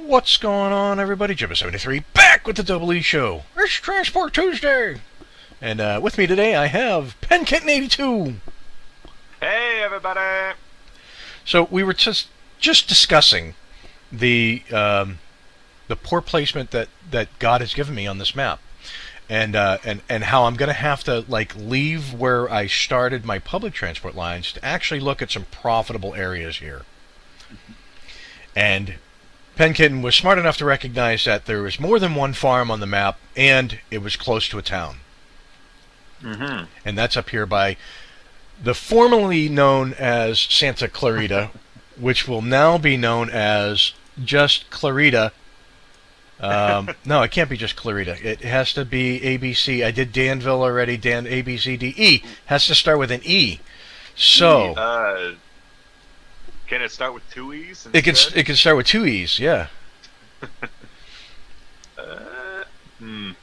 What's going on, everybody? Jibba 73 back with the Double E Show. It's Transport Tuesday. And with me today I have Pen Kitten 82. Hey, everybody. So we were just discussing the poor placement that God has given me on this map. And how I'm going to have to leave where I started my public transport lines to actually look at some profitable areas here. And Pen Kitten was smart enough to recognize that there was more than one farm on the map, and it was close to a town. Mm-hmm. And that's up here by the formerly known as Santa Clarita, which will now be known as just Clarita. No, it can't be just Clarita. It has to be ABC. I did Danville already. Dan A B C D E has to start with an E. So can it start with two E's? it can start with two E's. Yeah. Can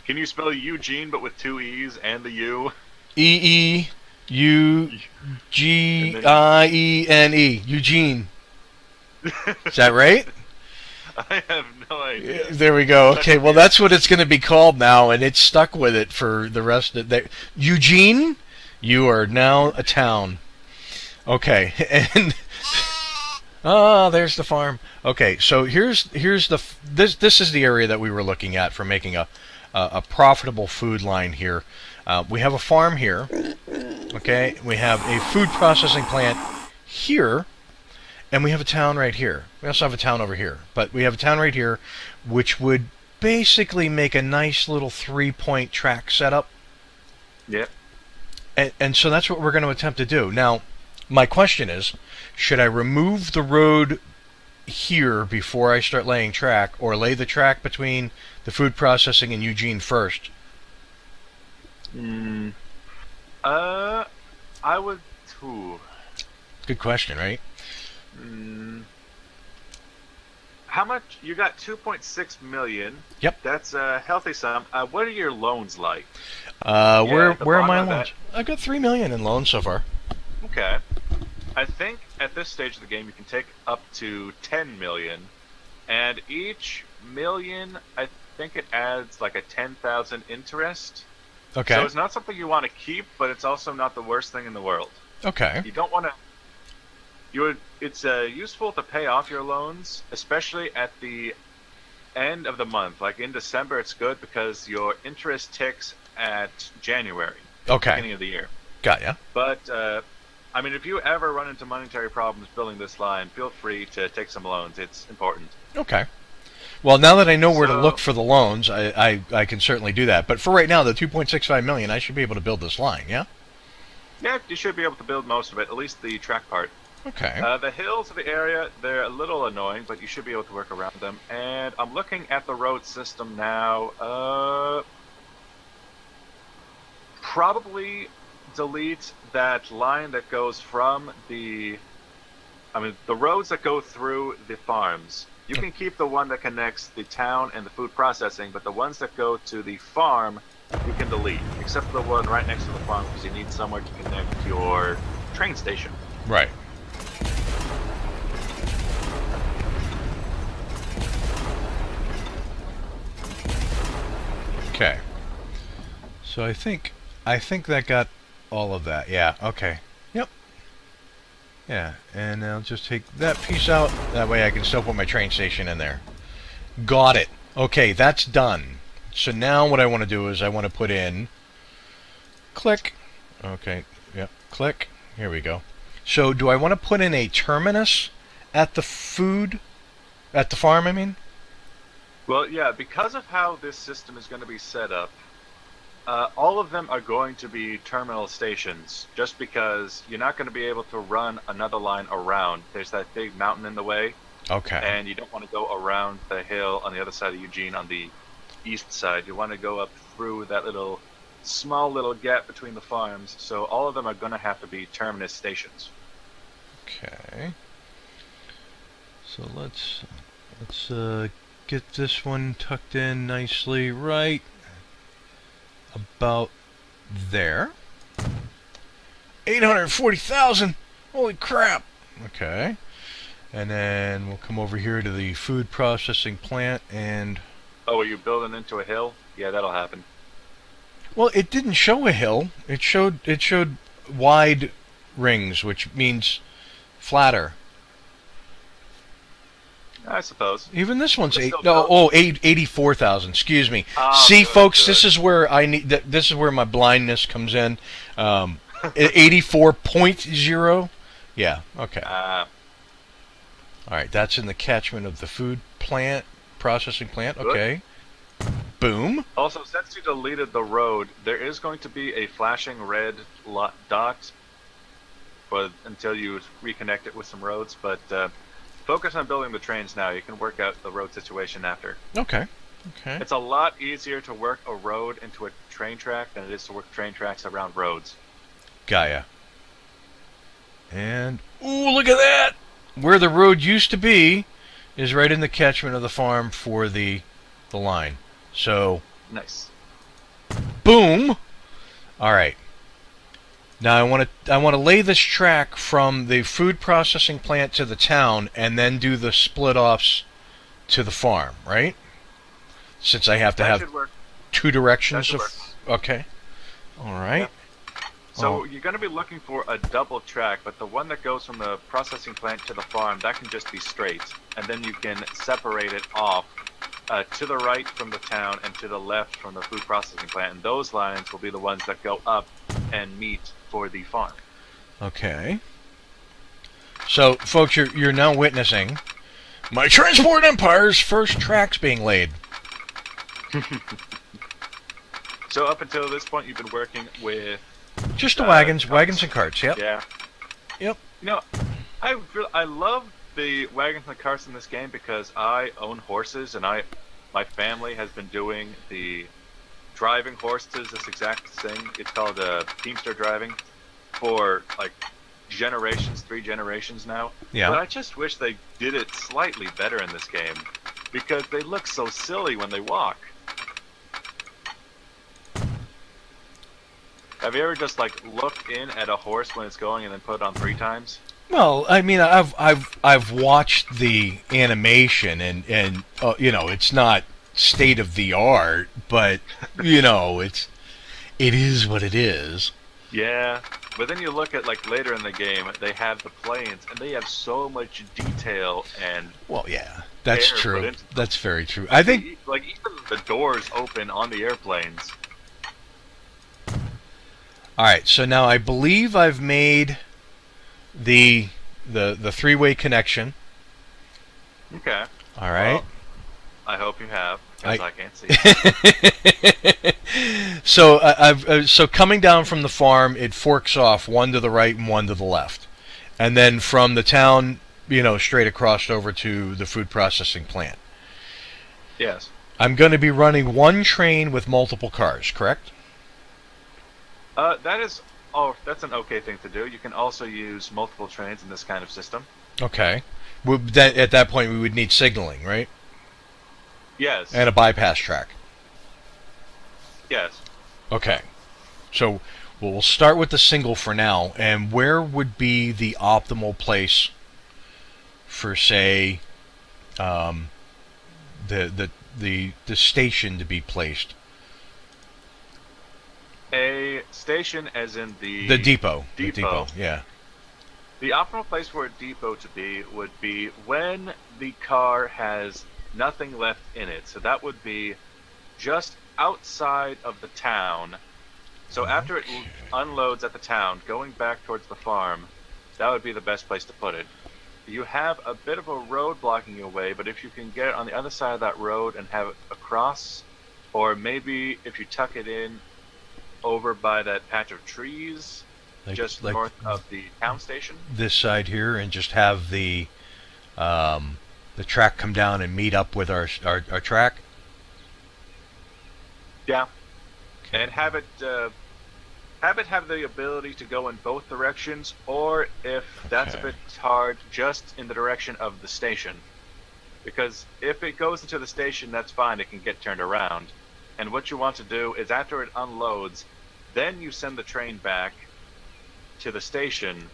you spell Eugene but with two E's and the U? EEugiene. Eugene. Is that right? I have no idea. There we go. Okay, well that's what it's going to be called now, and it's stuck with it for the rest of the... Eugene, you are now a town. Okay, and there's the farm. Okay, so here's the this is the area that we were looking at for making a profitable food line here. We have a farm here. Okay, we have a food processing plant here. And we have a town right here. We also have a town over here. But we have a town right here, which would basically make a nice little 3-point track setup. Yep. And so that's what we're going to attempt to do. Now, my question is, should I remove the road here before I start laying track, or lay the track between the food processing and Eugene first? I would too. Good question, right? How much? You got 2.6 million. Yep. That's a healthy sum. What are your loans like? Where are my loans? I've got 3 million in loans so far. Okay. I think at this stage of the game you can take up to 10 million, and each million, I think it adds like a 10,000 interest. Okay. So it's not something you want to keep, but it's also not the worst thing in the world. Okay. You don't want to. It's useful to pay off your loans, especially at the end of the month. Like in December, it's good because your interest ticks at January, beginning of the year. Got ya. But I mean, if you ever run into monetary problems building this line, feel free to take some loans. It's important. Okay. Well, now that I know where to look for the loans, I can certainly do that. But for right now, the 2.65 million, I should be able to build this line. Yeah. Yeah, you should be able to build most of it, at least the track part. Okay. The hills of the area, they're a little annoying, but you should be able to work around them. And I'm looking at the road system now. Probably delete that line that goes from the roads that go through the farms. You can keep the one that connects the town and the food processing, but the ones that go to the farm, you can delete. Except for the one right next to the farm, because you need somewhere to connect your train station. Right. Okay. So I think that got all of that. Yeah, okay. Yep. Yeah, and I'll just take that piece out. That way I can still put my train station in there. Got it. Okay, that's done. So now what I want to do is I want to put in... Click. Okay, yep, click. Here we go. So do I want to put in a terminus at the farm, I mean? Well, yeah, because of how this system is going to be set up, all of them are going to be terminal stations, just because you're not going to be able to run another line around. There's that big mountain in the way. Okay. And you don't want to go around the hill on the other side of Eugene on the east side. You want to go up through that small little gap between the farms. So all of them are going to have to be terminus stations. Okay. So let's get this one tucked in nicely right about there. 840,000. Holy crap. Okay. And then we'll come over here to the food processing plant and... Oh, are you building into a hill? Yeah, that'll happen. Well, it didn't show a hill. It showed wide rings, which means flatter. I suppose. Even this one's But eight. still No, build. 84,000. Excuse me. Oh, See, good, folks, good. this is where I need. This is where my blindness comes in. 84.0. Yeah. Okay. All right. That's in the catchment of the food plant, processing plant. Good. Okay. Boom. Also, since you deleted the road, there is going to be a flashing red dot until you reconnect it with some roads, but focus on building the trains now. You can work out the road situation after. Okay. Okay. It's a lot easier to work a road into a train track than it is to work train tracks around roads. Gaia. And ooh, look at that! Where the road used to be is right in the catchment of the farm for the line. So, Nice. boom. All right. Now I want to lay this track from the food processing plant to the town, and then do the split offs to the farm, right? Since I have to That have should work. two directions That of. should Okay. All right. So you're going to be looking for a double track, but the one that goes from the processing plant to the farm, that can just be straight. And then you can separate it off to the right from the town and to the left from the food processing plant. And those lines will be the ones that go up and meet for the farm. Okay. So, folks, you're now witnessing my transport empire's first tracks being laid. So up until this point, you've been working with... Just the carts. wagons and carts. Yep. Yeah. Yep. You know, I love the wagons and carts in this game because I own horses, and my family has been doing the driving horses, this exact thing. It's called teamster driving for like generations, 3 generations now. Yeah. But I just wish they did it slightly better in this game because they look so silly when they walk. Have you ever just like looked in at a horse when it's going and then put it on 3 times? Well, I mean, I've watched the animation, and you know, it's not state of the art, but you know, it is what it is. Yeah, but then you look at like later in the game, they have the planes, and they have so much detail and. Well, yeah, that's care put true. into them. That's very true. I think. Like even the doors open on the airplanes. All right, so now I believe I've made the 3-way connection. Okay. All right. Well, I hope you have, because I can't see. So so coming down from the farm, it forks off one to the right and one to the left, and then from the town, you know, straight across over to the food processing plant. Yes. I'm going to be running one train with multiple cars, correct? That's an okay thing to do. You can also use multiple trains in this kind of system. Okay. At that point, we would need signaling, right? Yes. And a bypass track. Yes. Okay. So we'll start with the single for now. And where would be the optimal place for, say, the station to be placed? A station, as in the depot. Depot. The depot, yeah. The optimal place for a depot to be would be when the car has nothing left in it. So that would be just outside of the town. So after it unloads at the town, going back towards the farm, that would be the best place to put it. You have a bit of a road blocking your way, but if you can get it on the other side of that road and have it across, or maybe if you tuck it in over by that patch of trees, just north of the town station. This side here, and just have the track come down and meet up with our track. Yeah, okay. And have it have the ability to go in both directions, or if that's a bit hard, just in the direction of the station. Because if it goes into the station, that's fine; it can get turned around. And what you want to do is after it unloads, then you send the train back to the station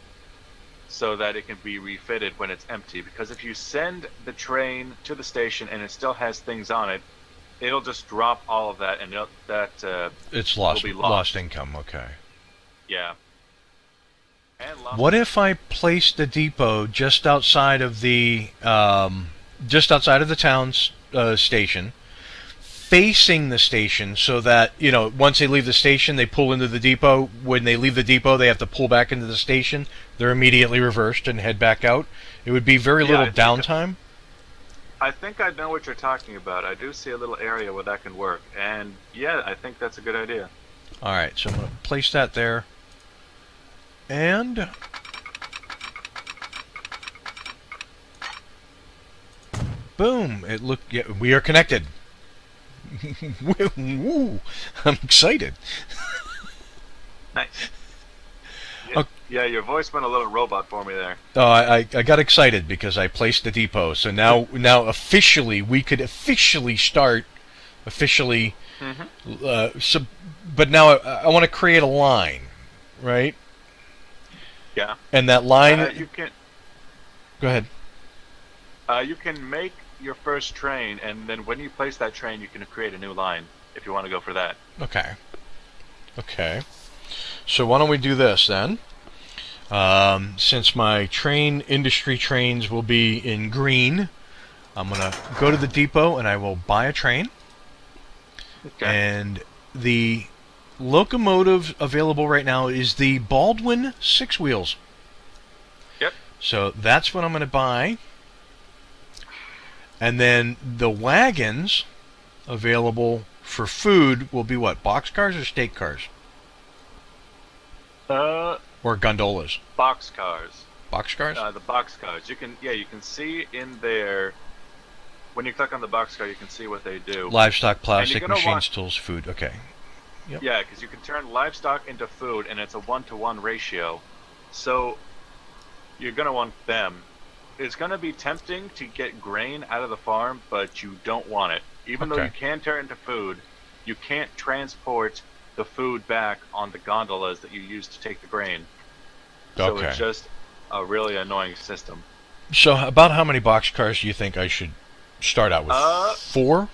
so that it can be refitted when it's empty. Because if you send the train to the station and it still has things on it, it'll just drop all of that, and It's will be lost income. Okay. Yeah. And lost. What if I place the depot just outside of the town's station, facing the station, so that once they leave the station, they pull into the depot. When they leave the depot, they have to pull back into the station. They're immediately reversed and head back out. It would be very little downtime. I think I know what you're talking about. I do see a little area where that can work, and yeah, I think that's a good idea. All right, so I'm going to place that there, and boom! We are connected. Woo! I'm excited. Nice. Yeah, your voice went a little robot for me there. Oh, I got excited because I placed the depot. So now officially we could start. Mm-hmm. But now I want to create a line, right? Yeah. And that line. You can. Go ahead. You can make your first train, and then when you place that train, you can create a new line if you want to go for that. Okay. So why don't we do this then? Since my industry trains will be in green, I'm going to go to the depot and I will buy a train. Okay. And the locomotive available right now is the Baldwin 6 wheels. Yep. So that's what I'm going to buy. And then the wagons available for food will be what? Boxcars or state cars? Or gondolas? Boxcars. Boxcars? The boxcars. You can see in there. When you click on the boxcar, you can see what they do. Livestock, plastic, machines, tools, food. Okay. Yep. Yeah, because you can turn livestock into food, and it's a 1-to-1 ratio. So you're gonna want them. It's gonna be tempting to get grain out of the farm, but you don't want it. Even though you can turn it into food, you can't transport the food back on the gondolas that you use to take the grain. So it's just a really annoying system. So about how many boxcars do you think I should start out with? 4?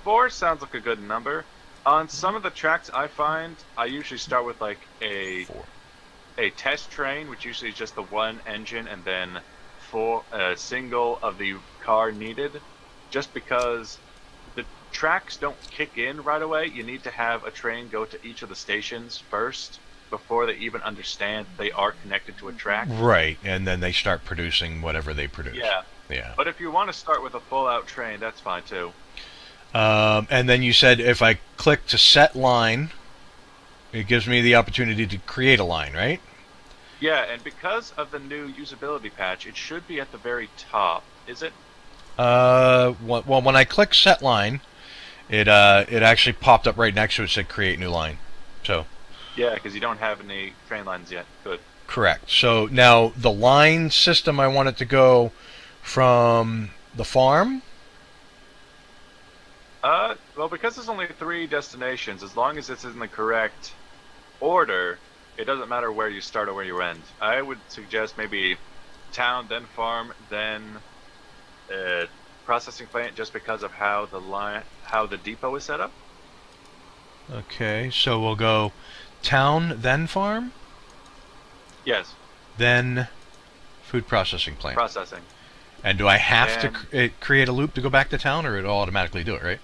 4 sounds like a good number. On some of the tracks I find, I usually start with like a test train, which usually is just the one engine, and then a single of the car needed, just because the tracks don't kick in right away. You need to have a train go to each of the stations first before they even understand they are connected to a track. Right, and then they start producing whatever they produce. Yeah. But if you want to start with a full-out train, that's fine too. And then you said if I click to set line, it gives me the opportunity to create a line, right? Yeah, and because of the new usability patch, it should be at the very top. Is it? Well, when I click set line, it actually popped up right next to it. Said create new line. So. Yeah, because you don't have any train lines yet. Good. Correct. So now the line system, I want it to go from the farm. Well, because there's only 3 destinations, as long as it's in the correct order, it doesn't matter where you start or where you end. I would suggest maybe town, then farm, then processing plant, just because of how the depot is set up. Okay, so we'll go town, then farm? Yes. Then food processing plant. Processing. And do I have to create a loop to go back to town, or it'll automatically do it, right?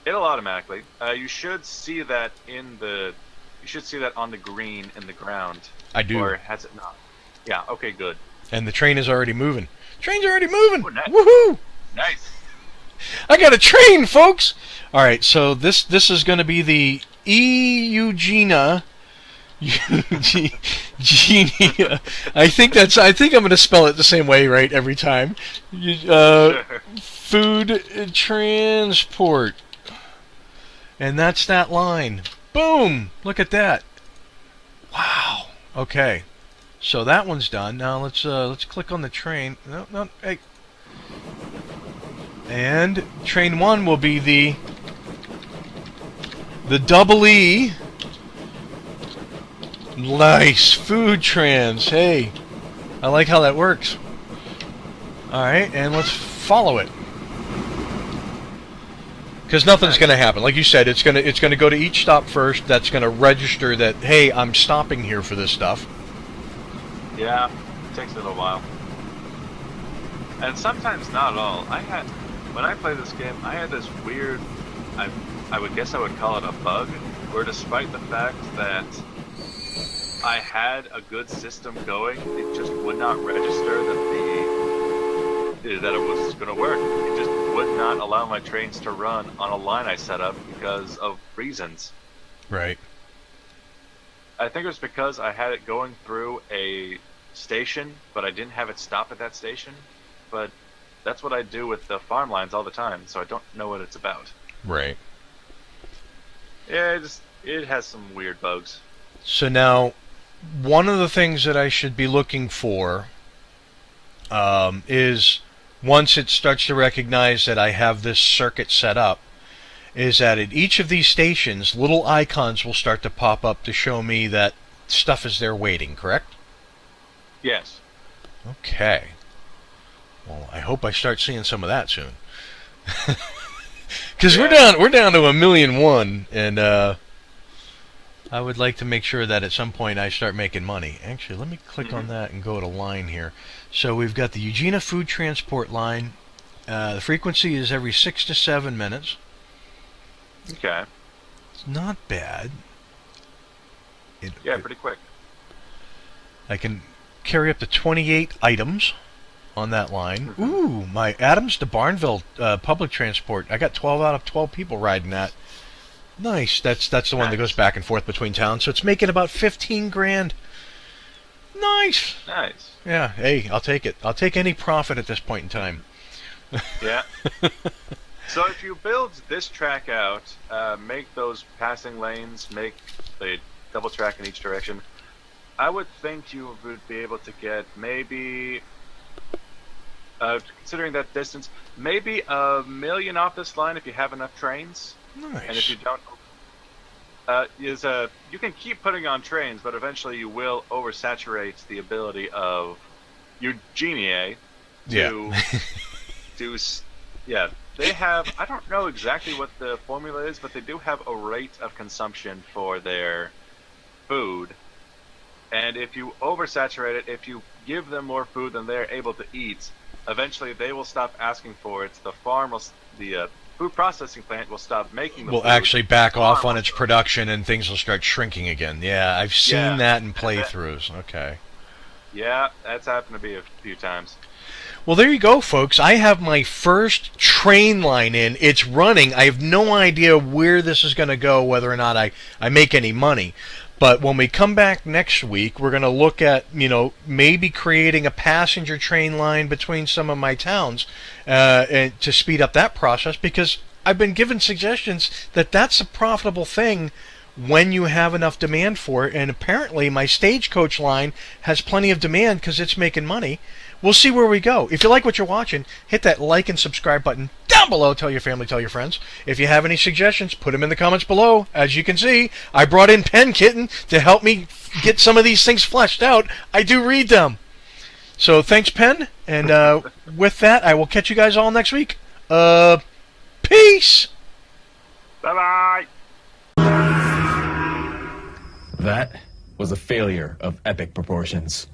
It'll automatically. You should see that You should see that on the green in the ground. I do. Or has it not? Yeah. Okay. Good. And the train is already moving. Train's already moving. Oh, nice. Woohoo! Nice. I got a train, folks. All right. So this is going to be the EEugiene. I think I'm going to spell it the same way, right, every time. Sure. Food transport, and that's that line. Boom! Look at that. Wow. Okay. So that one's done. Now let's click on the train. No, hey. And train 1 will be the double E. Nice food trans. Hey, I like how that works. All right, and let's follow it. Because nothing's going to happen. Like you said, it's going to go to each stop first. That's going to register that, hey, I'm stopping here for this stuff. Yeah, it takes a little while. And sometimes not at all. When I play this game, I had this weird, I would guess I would call it a bug, where despite the fact that I had a good system going, it just would not register that it was going to work. It just would not allow my trains to run on a line I set up because of reasons. Right. I think it was because I had it going through a station, but I didn't have it stop at that station. But that's what I do with the farm lines all the time, so I don't know what it's about. Right. Yeah, it has some weird bugs. So now, one of the things that I should be looking for is, once it starts to recognize that I have this circuit set up, is that at each of these stations, little icons will start to pop up to show me that stuff is there waiting, correct? Yes. Okay. Well, I hope I start seeing some of that soon. Because we're down to 1,000,001, and I would like to make sure that at some point I start making money. Actually, let me click on that and go to line here. So we've got the EEugiene food transport line. The frequency is every 6 to 7 minutes. Okay. It's not bad. Pretty quick. I can carry up to 28 items on that line. Ooh, my Adams to Barnville public transport. I got 12 out of 12 people riding that. Nice. That's the one that goes back and forth between towns. So it's making about 15 grand. Nice. Nice. Yeah. Hey, I'll take it. I'll take any profit at this point in time. Yeah. So if you build this track out, make those passing lanes, make the double track in each direction, I would think you would be able to get maybe, considering that distance, maybe 1 million off this line if you have enough trains. Nice. And if you don't, you can keep putting on trains, but eventually you will oversaturate the ability of EEugiene to do. Yeah, they have. I don't know exactly what the formula is, but they do have a rate of consumption for their food. And if you oversaturate it, if you give them more food than they're able to eat, eventually they will stop asking for it. The food processing plant will stop making the food. Will actually back off on its production, and things will start shrinking again. Yeah, I've seen that in playthroughs. Okay. Yeah, that's happened to me a few times. Well, there you go, folks. I have my first train line in. It's running. I have no idea where this is going to go, whether or not I make any money. But when we come back next week, we're going to look at, maybe creating a passenger train line between some of my towns and to speed up that process, because I've been given suggestions that that's a profitable thing when you have enough demand for it. And apparently my stagecoach line has plenty of demand because it's making money. We'll see where we go. If you like what you're watching, hit that like and subscribe button down below. Tell your family, tell your friends. If you have any suggestions, put them in the comments below. As you can see, I brought in Pen Kitten to help me get some of these things fleshed out. I do read them. So thanks, Pen. And with that, I will catch you guys all next week. Peace! Bye-bye! That was a failure of epic proportions.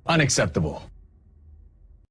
Unacceptable.